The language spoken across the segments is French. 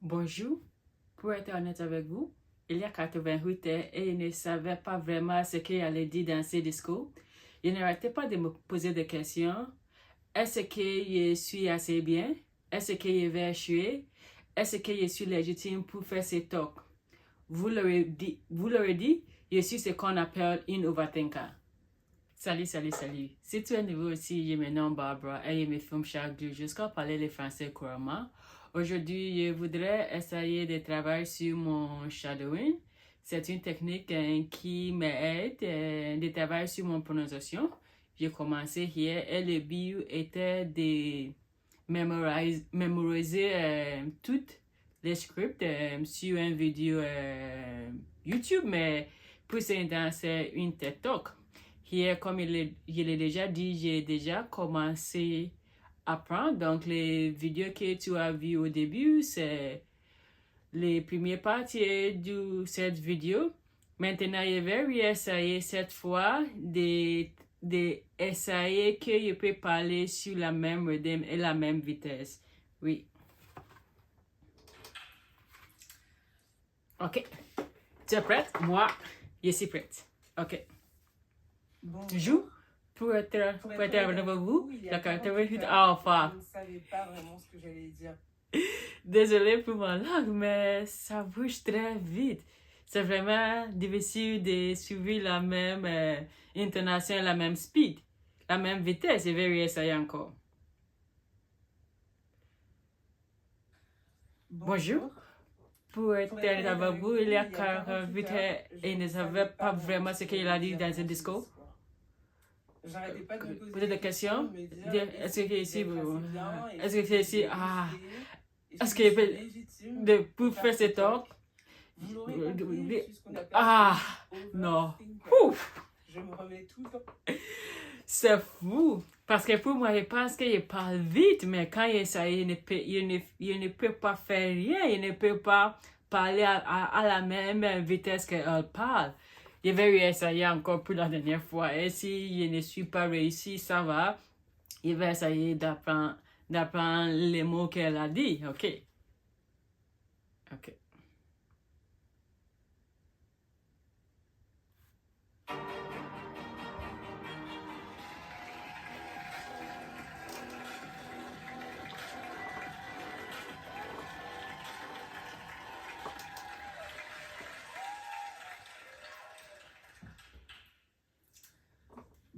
Bonjour, pour être honnête avec vous, il y a 88 ans et il ne savait pas vraiment ce qu'il allait dire dans ses discours. Il n'arrêtait pas de me poser des questions. Est-ce que je suis assez bien? Est-ce que je vais échouer? Est-ce que je suis légitime pour faire ces talks? Vous l'aurez dit, je suis ce qu'on appelle une overthinker. Salut. Si tu es nouveau ici, je me nomme Barbara et je me filme chaque jour jusqu'à parler le français couramment. Aujourd'hui, je voudrais essayer de travailler sur mon shadowing. C'est une technique qui m'aide de travailler sur mon prononciation. J'ai commencé hier et le but était de mémoriser toutes les scripts sur une vidéo YouTube, mais pour ce temps, c'est une TED Talk. Hier, comme je l'ai déjà dit, j'ai déjà commencé à apprendre. Donc, les vidéos que tu as vues au début, c'est les premières parties de cette vidéo. Maintenant, je vais essayer cette fois d'essayer que je peux parler sur la même rythme et la même vitesse. Oui. OK. Tu es prête? Moi, je suis prête. OK. Bonjour. Pour être avec vous, la caractéristique alpha. Je ne savais pas vraiment ce que j'allais dire. Désolée pour ma langue, mais ça bouge très vite. C'est vraiment difficile de suivre la même intonation, la même speed, la même vitesse. Je vais réessayer encore. Bonjour. Pour être avec vous, il y a 48 heures et il ne savait pas vraiment ce qu'il a dit dans ce discours. J'arrêtais pas de me Poser des questions. Est-ce que ici, est-ce que ici, est-ce que pour faire ce talk, non. Ouf. Je me remets tout le temps. C'est fou. Parce que pour moi, je pense qu'il parle vite, mais quand il essaie, il ne peut pas faire rien. Il ne peut pas parler à la même vitesse qu'elle parle. Je vais essayer encore pour la dernière fois. Et si je ne suis pas réussi, ça va. Je vais essayer d'apprendre les mots qu'elle a dit. OK.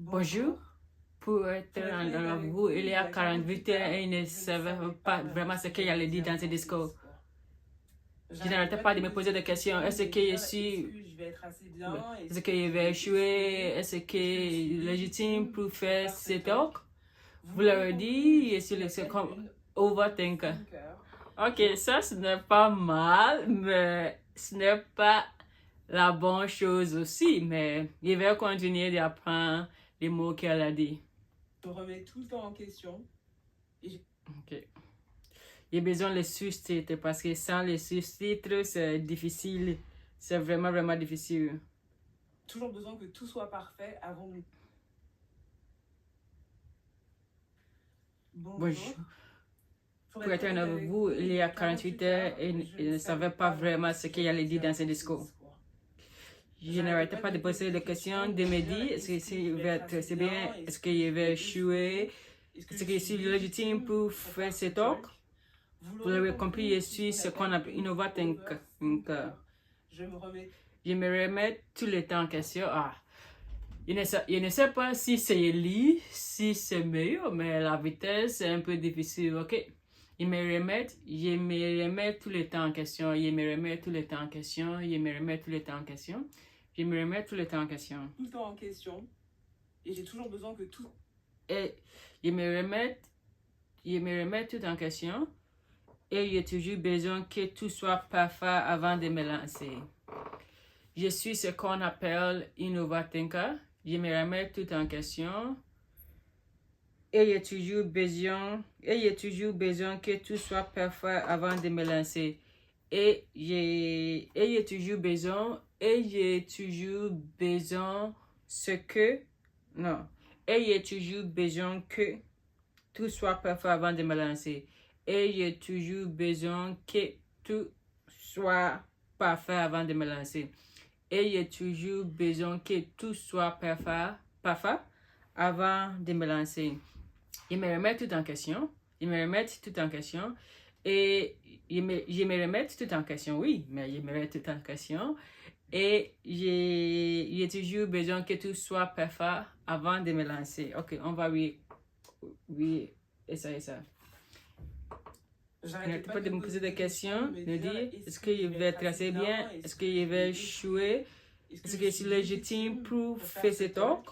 Bonjour. Pour être avec vous, il y a 48 heures et il ne savait pas vraiment ce qu'il allait dire dans ce discours. Je n'arrêtais pas de me poser des questions. Est-ce que je suis... Est-ce que je vais échouer? Est-ce que je légitime pour faire ce talk? Vous l'avez dit, je suis comme overthinker. Ok, ça ce n'est pas mal, mais ce n'est pas la bonne chose aussi. Mais je vais continuer d'apprendre les mots qu'elle a dit. Je me remets tout le temps en question. Ok. J'ai besoin de sous-titres parce que sans les sous-titres, c'est difficile. C'est vraiment, vraiment difficile. Toujours besoin que tout soit parfait avant de... Bonjour. Pour être avec vous, il y a 48 heures et il ne savait pas vraiment ce qu'il allait dire dans ce discours. Je n'arrêtais pas de poser des questions, de me dire est-ce que c'est bien, est-ce que je vais échouer, est-ce que je suis légitime pour faire ce talk. Vous l'avez compris, je suis ce qu'on appelle une overthinker. Je me remets tout le temps en question. Je ne sais pas si c'est lui, si c'est mieux, mais la vitesse est un peu difficile, ok? Je me remets tout le temps en question. Je me remets tout le temps en question. Je me remets tout le temps en question. Je me remets tout le temps en question. Tout le temps en question. Et j'ai toujours besoin que tout... Et je me remets tout en question. Et j'ai toujours besoin que tout soit parfait avant de me lancer. Je suis ce qu'on appelle une overthinker. Je me remets tout en question. Et j'ai toujours besoin que tout soit parfait avant de me lancer. Et j'ai toujours besoin que tout soit parfait avant de me lancer. Et j'ai toujours besoin que tout soit parfait avant de me lancer. Et j'ai toujours besoin que tout soit parfait avant de me lancer. Je me remets tout en question. Je me remets tout en question. Et je me remets tout en question, oui, mais je me remets tout en question. Et j'ai toujours besoin que tout soit parfait avant de me lancer. Ok, on va essayer ça. N'arrête pas de me poser des questions, de dire est-ce que je vais tracer bien, est-ce que je vais échouer, est-ce que je suis légitime pour faire ce talk.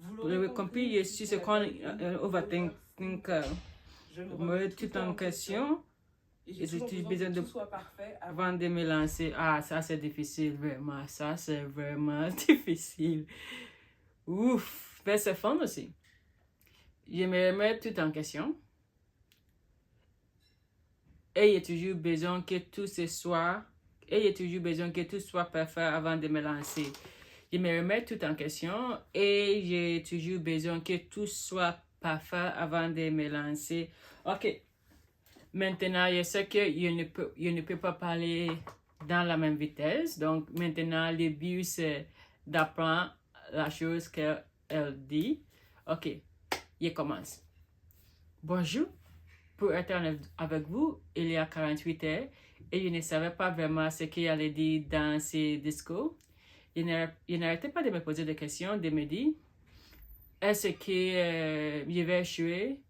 Vous l'avez compris, je suis ce qu'on overthinker. Je me remets tout en question. Et j'ai toujours besoin de tout soit parfait avant de me lancer. Ah, ça c'est difficile, vraiment. Ça c'est vraiment difficile. Ouf, mais c'est fun aussi. Je me remets tout en question. Et j'ai toujours besoin que tout soit parfait avant de me lancer. Je me remets tout en question et j'ai toujours besoin que tout soit parfait avant de me lancer. Ok. Maintenant, je sais que je ne peux pas parler dans la même vitesse. Donc, maintenant, le but, c'est d'apprendre la chose qu'elle dit. Ok, je commence. Bonjour. Pour être avec vous, il y a 48 heures et je ne savais pas vraiment ce qu'il allait dire dans ce discours. Je n'arrêtais pas de me poser des questions, de me dire est-ce que je vais échouer?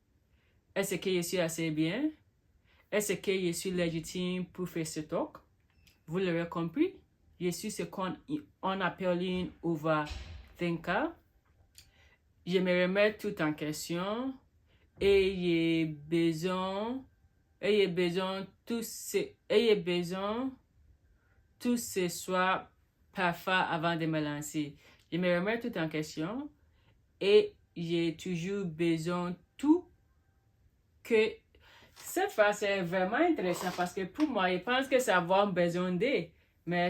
Est-ce que je suis assez bien? Est-ce que je suis légitime pour faire ce talk? Vous l'avez compris? Je suis ce qu'on appelle une overthinker. Je me remets tout en question et j'ai besoin tout ce soit parfait avant de me lancer. Je me remets tout en question et j'ai toujours besoin tout que cette phrase est vraiment intéressante parce que pour moi, je pense que c'est avoir besoin de, mais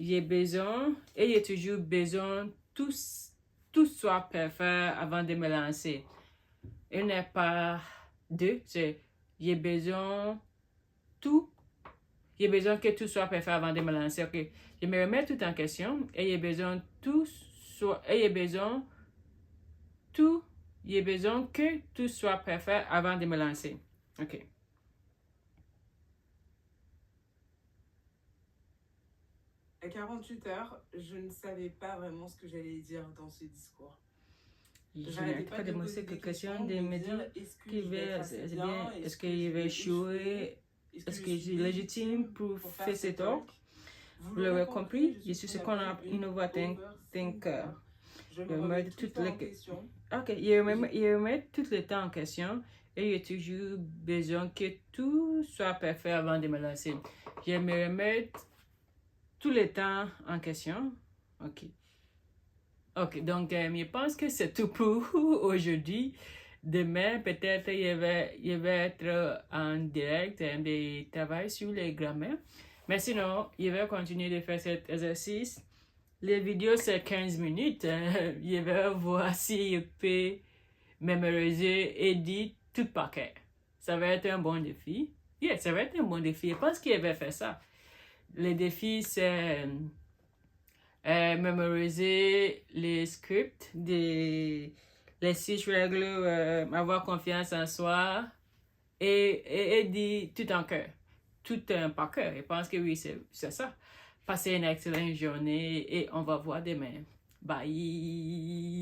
j'ai besoin et j'ai toujours besoin tout soit parfait avant de me lancer. Il n'est pas deux, c'est j'ai besoin que tout soit parfait avant de me lancer. Ok, je me remets tout en question et j'ai besoin que tout soit parfait avant de me lancer. Ok. À 48 heures, je ne savais pas vraiment ce que j'allais dire dans ce discours. Je n'arrête pas de me poser des questions, de me dire est-ce que je vais échouer, est-ce que je suis légitime pour faire ce talk. Vous l'avez compris, je suis ce qu'on a une overthinker. Je remets toutes les questions. Ok, je remets tout le temps en question et j'ai toujours besoin que tout soit parfait avant de me lancer. Je me remets tout le temps en question. Ok, donc je pense que c'est tout pour aujourd'hui. Demain, peut-être, je vais être en direct de travail sur les grammaires. Mais sinon, je vais continuer de faire cet exercice. Les vidéos, c'est 15 minutes. Je vais voir si je peux mémoriser et dire tout par cœur. Ça va être un bon défi. Ça va être un bon défi. Je pense que je vais faire ça. Le défi, c'est mémoriser les scripts, les 6 règles, avoir confiance en soi et dire tout en cœur. Tout par cœur. Je pense que oui, c'est ça. Passez une excellente journée et on va voir demain. Bye!